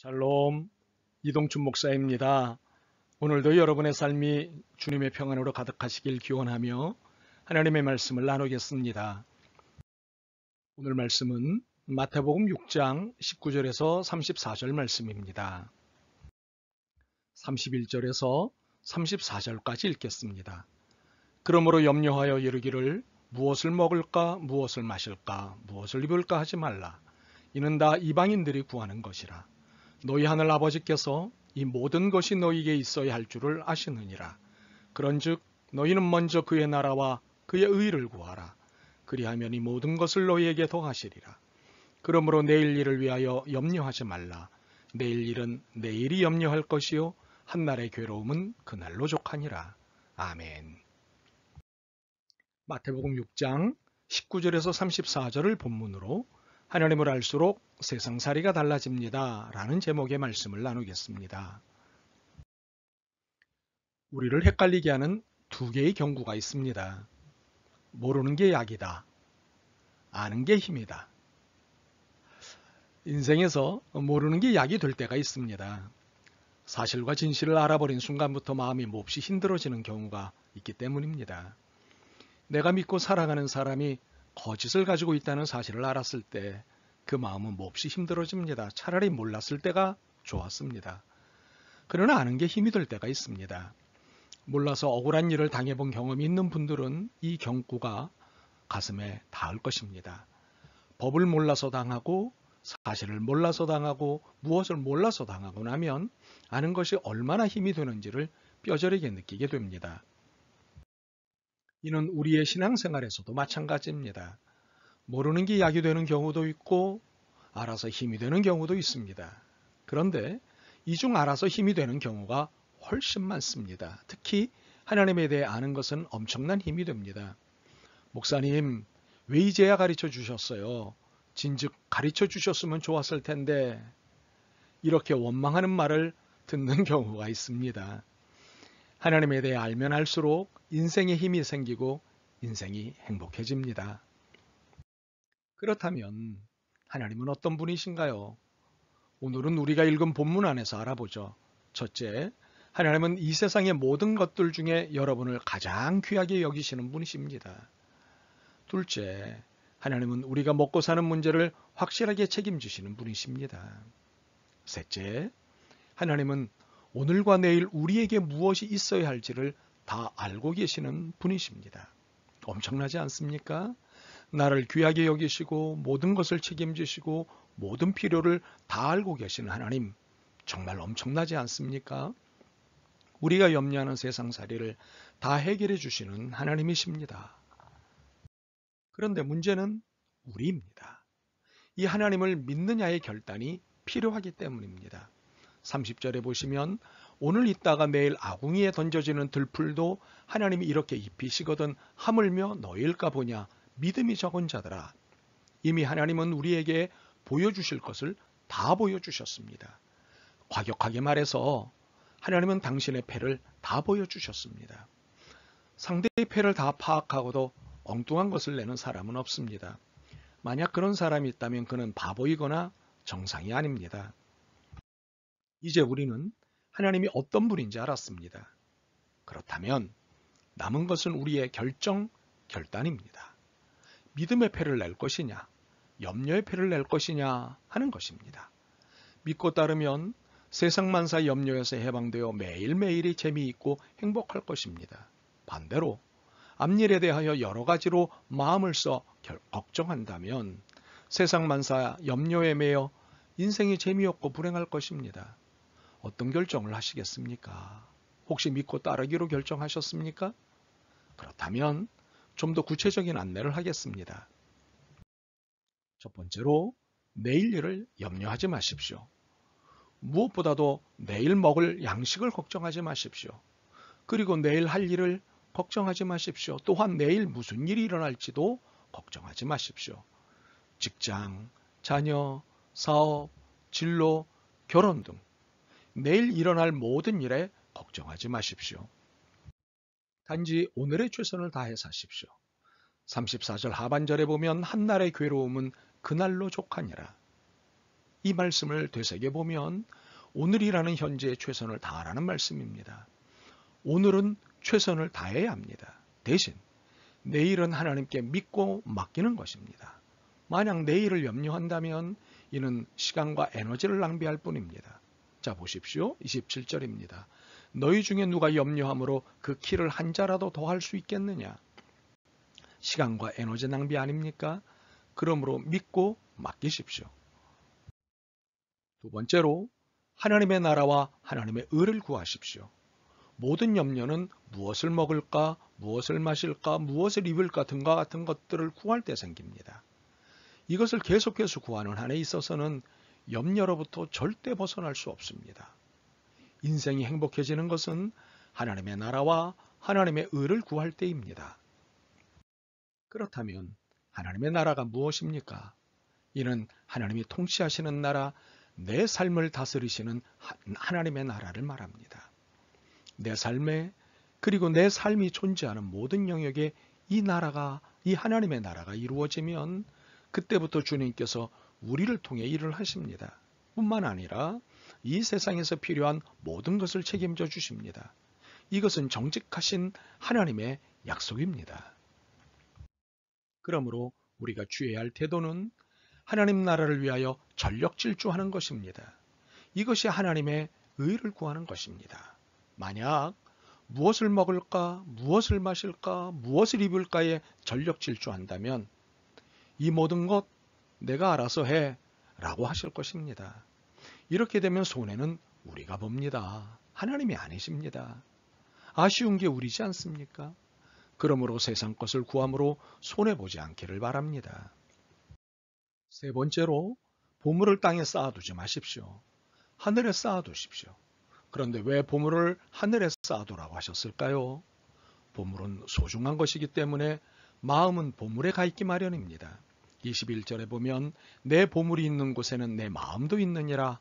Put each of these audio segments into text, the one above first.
샬롬, 이동춘 목사입니다. 오늘도 여러분의 삶이 주님의 평안으로 가득하시길 기원하며 하나님의 말씀을 나누겠습니다. 오늘 말씀은 마태복음 6장 19절에서 34절 말씀입니다. 31절에서 34절까지 읽겠습니다. 그러므로 염려하여 이르기를 무엇을 먹을까, 무엇을 마실까, 무엇을 입을까 하지 말라. 이는 다 이방인들이 구하는 것이라. 너희 하늘 아버지께서 이 모든 것이 너희에게 있어야 할 줄을 아시느니라. 그런즉 너희는 먼저 그의 나라와 그의 의를 구하라. 그리하면 이 모든 것을 너희에게 더하시리라. 그러므로 내일 일을 위하여 염려하지 말라. 내일 일은 내일이 염려할 것이요 한날의 괴로움은 그날로 족하니라. 아멘. 마태복음 6장 19절에서 34절을 본문으로 하나님을 알수록 세상살이가 달라집니다. 라는 제목의 말씀을 나누겠습니다. 우리를 헷갈리게 하는 두 개의 경구가 있습니다. 모르는 게 약이다. 아는 게 힘이다. 인생에서 모르는 게 약이 될 때가 있습니다. 사실과 진실을 알아버린 순간부터 마음이 몹시 힘들어지는 경우가 있기 때문입니다. 내가 믿고 살아가는 사람이 거짓을 가지고 있다는 사실을 알았을 때 그 마음은 몹시 힘들어집니다. 차라리 몰랐을 때가 좋았습니다. 그러나 아는 게 힘이 될 때가 있습니다. 몰라서 억울한 일을 당해본 경험이 있는 분들은 이 경구가 가슴에 닿을 것입니다. 법을 몰라서 당하고 사실을 몰라서 당하고 무엇을 몰라서 당하고 나면 아는 것이 얼마나 힘이 되는지를 뼈저리게 느끼게 됩니다. 이는 우리의 신앙생활에서도 마찬가지입니다. 모르는 게 약이 되는 경우도 있고 알아서 힘이 되는 경우도 있습니다. 그런데 이 중 알아서 힘이 되는 경우가 훨씬 많습니다. 특히 하나님에 대해 아는 것은 엄청난 힘이 됩니다. 목사님, 왜 이제야 가르쳐 주셨어요? 진즉 가르쳐 주셨으면 좋았을 텐데 이렇게 원망하는 말을 듣는 경우가 있습니다. 하나님에 대해 알면 알수록 인생에 힘이 생기고 인생이 행복해집니다. 그렇다면 하나님은 어떤 분이신가요? 오늘은 우리가 읽은 본문 안에서 알아보죠. 첫째, 하나님은 이 세상의 모든 것들 중에 여러분을 가장 귀하게 여기시는 분이십니다. 둘째, 하나님은 우리가 먹고 사는 문제를 확실하게 책임지시는 분이십니다. 셋째, 하나님은 오늘과 내일 우리에게 무엇이 있어야 할지를 다 알고 계시는 분이십니다. 엄청나지 않습니까? 나를 귀하게 여기시고 모든 것을 책임지시고 모든 필요를 다 알고 계시는 하나님, 정말 엄청나지 않습니까? 우리가 염려하는 세상살이를 다 해결해 주시는 하나님이십니다. 그런데 문제는 우리입니다. 이 하나님을 믿느냐의 결단이 필요하기 때문입니다. 30절에 보시면 오늘 있다가 내일 아궁이에 던져지는 들풀도 하나님이 이렇게 입히시거든 하물며 너희일까 보냐. 믿음이 적은 자들아. 이미 하나님은 우리에게 보여주실 것을 다 보여주셨습니다. 과격하게 말해서 하나님은 당신의 패를 다 보여주셨습니다. 상대의 패를 다 파악하고도 엉뚱한 것을 내는 사람은 없습니다. 만약 그런 사람이 있다면 그는 바보이거나 정상이 아닙니다. 이제 우리는 하나님이 어떤 분인지 알았습니다. 그렇다면 남은 것은 우리의 결단입니다. 믿음의 패를 낼 것이냐, 염려의 패를 낼 것이냐 하는 것입니다. 믿고 따르면 세상 만사 염려에서 해방되어 매일매일이 재미있고 행복할 것입니다. 반대로 앞일에 대하여 여러 가지로 마음을 써 걱정한다면 세상 만사 염려에 매여 인생이 재미없고 불행할 것입니다. 어떤 결정을 하시겠습니까? 혹시 믿고 따르기로 결정하셨습니까? 그렇다면 좀 더 구체적인 안내를 하겠습니다. 첫 번째로 내일 일을 염려하지 마십시오. 무엇보다도 내일 먹을 양식을 걱정하지 마십시오. 그리고 내일 할 일을 걱정하지 마십시오. 또한 내일 무슨 일이 일어날지도 걱정하지 마십시오. 직장, 자녀, 사업, 진로, 결혼 등 내일 일어날 모든 일에 걱정하지 마십시오. 단지 오늘의 최선을 다해 사십시오. 34절 하반절에 보면 한날의 괴로움은 그날로 족하니라. 이 말씀을 되새겨보면 오늘이라는 현재에 최선을 다하라는 말씀입니다. 오늘은 최선을 다해야 합니다. 대신 내일은 하나님께 믿고 맡기는 것입니다. 만약 내일을 염려한다면 이는 시간과 에너지를 낭비할 뿐입니다. 자, 보십시오. 27절입니다. 너희 중에 누가 염려함으로 그 키를 한 자라도 더 할 수 있겠느냐? 시간과 에너지 낭비 아닙니까? 그러므로 믿고 맡기십시오. 두 번째로 하나님의 나라와 하나님의 의를 구하십시오. 모든 염려는 무엇을 먹을까, 무엇을 마실까, 무엇을 입을까 등과 같은 것들을 구할 때 생깁니다. 이것을 계속해서 구하는 한에 있어서는 염려로부터 절대 벗어날 수 없습니다. 인생이 행복해지는 것은 하나님의 나라와 하나님의 의를 구할 때입니다. 그렇다면 하나님의 나라가 무엇입니까? 이는 하나님이 통치하시는 나라, 내 삶을 다스리시는 하나님의 나라를 말합니다. 내 삶에 그리고 내 삶이 존재하는 모든 영역에 이 하나님의 나라가 이루어지면 그때부터 주님께서 우리를 통해 일을 하십니다. 뿐만 아니라 이 세상에서 필요한 모든 것을 책임져 주십니다. 이것은 정직하신 하나님의 약속입니다. 그러므로 우리가 취해야 할 태도는 하나님 나라를 위하여 전력 질주하는 것입니다. 이것이 하나님의 의를 구하는 것입니다. 만약 무엇을 먹을까, 무엇을 마실까, 무엇을 입을까에 전력 질주한다면 이 모든 것 내가 알아서 해 라고 하실 것입니다. 이렇게 되면 손해는 우리가 봅니다. 하나님이 아니십니다. 아쉬운 게 우리지 않습니까? 그러므로 세상 것을 구함으로 손해보지 않기를 바랍니다. 세 번째로 보물을 땅에 쌓아두지 마십시오. 하늘에 쌓아두십시오. 그런데 왜 보물을 하늘에 쌓아두라고 하셨을까요? 보물은 소중한 것이기 때문에 마음은 보물에 가 있기 마련입니다. 21절에 보면 내 보물이 있는 곳에는 내 마음도 있느니라.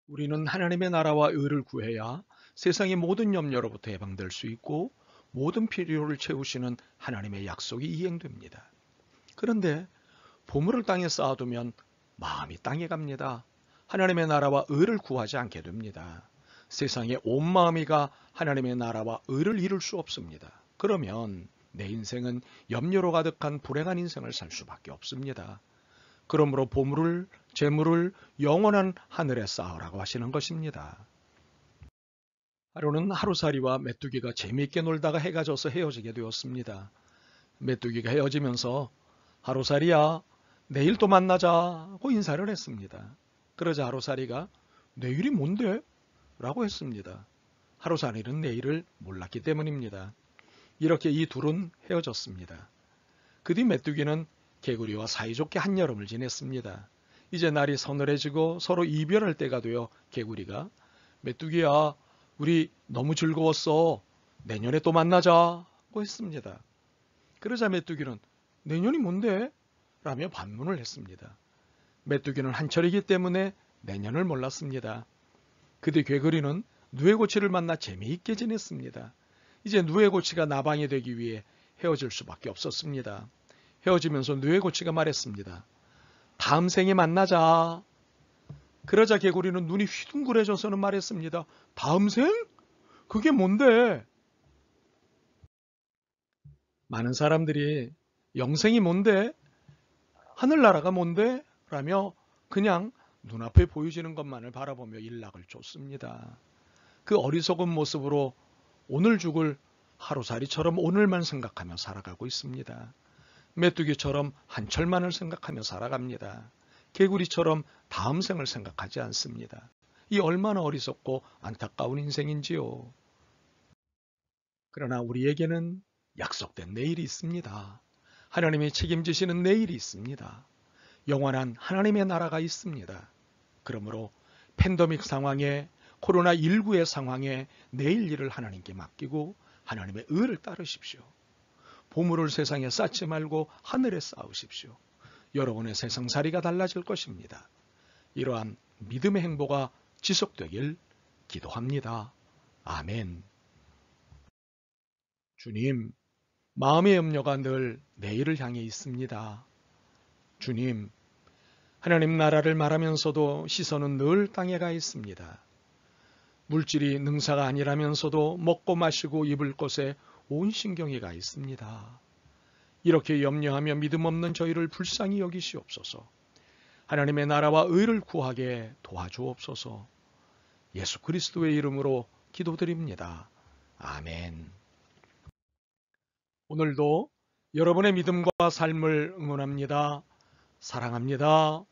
우리는 하나님의 나라와 의를 구해야 세상의 모든 염려로부터 해방될 수 있고 모든 필요를 채우시는 하나님의 약속이 이행됩니다. 그런데 보물을 땅에 쌓아두면 마음이 땅에 갑니다. 하나님의 나라와 의를 구하지 않게 됩니다. 세상에 온 마음이 가 하나님의 나라와 의를 이룰 수 없습니다. 그러면 내 인생은 염려로 가득한 불행한 인생을 살 수밖에 없습니다. 그러므로 보물을, 재물을 영원한 하늘에 쌓으라고 하시는 것입니다. 하루는 하루살이와 메뚜기가 재미있게 놀다가 해가 져서 헤어지게 되었습니다. 메뚜기가 헤어지면서 하루살이야, 내일 또 만나자고 인사를 했습니다. 그러자 하루살이가 내일이 뭔데? 라고 했습니다. 하루살이는 내일을 몰랐기 때문입니다. 이렇게 이 둘은 헤어졌습니다. 그 뒤 메뚜기는 개구리와 사이좋게 한여름을 지냈습니다. 이제 날이 서늘해지고 서로 이별할 때가 되어 개구리가 메뚜기야, 우리 너무 즐거웠어. 내년에 또 만나자고 했습니다. 그러자 메뚜기는 내년이 뭔데? 라며 반문을 했습니다. 메뚜기는 한철이기 때문에 내년을 몰랐습니다. 그 뒤 개구리는 누에고치를 만나 재미있게 지냈습니다. 이제 누에고치가 나방이 되기 위해 헤어질 수밖에 없었습니다. 헤어지면서 누에고치가 말했습니다. 다음 생에 만나자. 그러자 개구리는 눈이 휘둥그레져서는 말했습니다. 다음 생? 그게 뭔데? 많은 사람들이 영생이 뭔데? 하늘나라가 뭔데? 라며 그냥 눈앞에 보여지는 것만을 바라보며 일락을 쫓습니다. 그 어리석은 모습으로 오늘 죽을 하루살이처럼 오늘만 생각하며 살아가고 있습니다. 메뚜기처럼 한철만을 생각하며 살아갑니다. 개구리처럼 다음 생을 생각하지 않습니다. 이 얼마나 어리석고 안타까운 인생인지요. 그러나 우리에게는 약속된 내일이 있습니다. 하나님이 책임지시는 내일이 있습니다. 영원한 하나님의 나라가 있습니다. 그러므로 팬데믹 상황에 코로나19의 상황에 내일 일을 하나님께 맡기고 하나님의 의를 따르십시오. 보물을 세상에 쌓지 말고 하늘에 쌓으십시오. 여러분의 세상살이가 달라질 것입니다. 이러한 믿음의 행보가 지속되길 기도합니다. 아멘. 주님, 마음의 염려가 늘 내일을 향해 있습니다. 주님, 하나님 나라를 말하면서도 시선은 늘 땅에 가 있습니다. 물질이 능사가 아니라면서도 먹고 마시고 입을 곳에 온 신경이 가 있습니다. 이렇게 염려하며 믿음 없는 저희를 불쌍히 여기시옵소서. 하나님의 나라와 의를 구하게 도와주옵소서. 예수 그리스도의 이름으로 기도드립니다. 아멘. 오늘도 여러분의 믿음과 삶을 응원합니다. 사랑합니다.